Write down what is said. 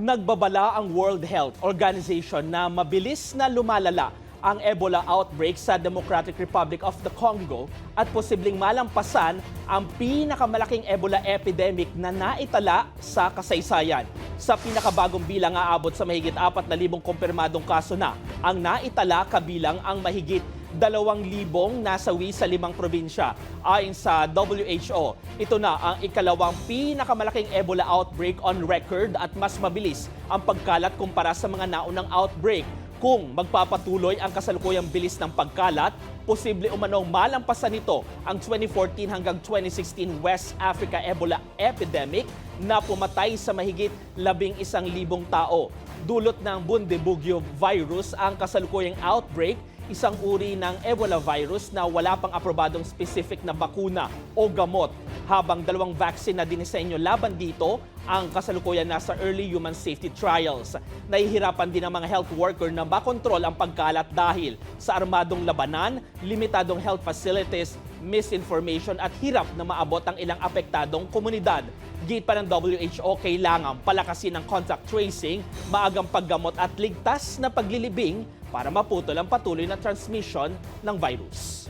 Nagbabala ang World Health Organization na mabilis na lumalala ang Ebola outbreak sa Democratic Republic of the Congo at posibleng malampasan ang pinakamalaking Ebola epidemic na naitala sa kasaysayan. Sa pinakabagong bilang aabot sa mahigit 4,000 kumpirmadong kaso na ang naitala kabilang ang mahigit 2,000 nasawi sa 5 probinsya. Ayon sa WHO, ito na ang ikalawang pinakamalaking Ebola outbreak on record at mas mabilis ang pagkalat kumpara sa mga naunang outbreak. Kung magpapatuloy ang kasalukuyang bilis ng pagkalat, posible umanong malampasan nito ang 2014 hanggang 2016 West Africa Ebola epidemic na pumatay sa mahigit 11,000 tao. Dulot ng Bundibugyo virus ang kasalukuyang outbreak, isang uri ng Ebola virus na wala pang aprobadong specific na bakuna o gamot, habang 2 vaccine na dinisenyo laban dito ang kasalukuyan nasa early human safety trials. Nahihirapan din ang mga health worker na makontrol ang pagkalat dahil sa armadong labanan, limitadong health facilities, misinformation at hirap na maabot ang ilang apektadong komunidad. Gate pa ng WHO, kailangan palakasin ang contact tracing, maagang paggamot at ligtas na paglilibing para maputol ang patuloy na transmission ng virus.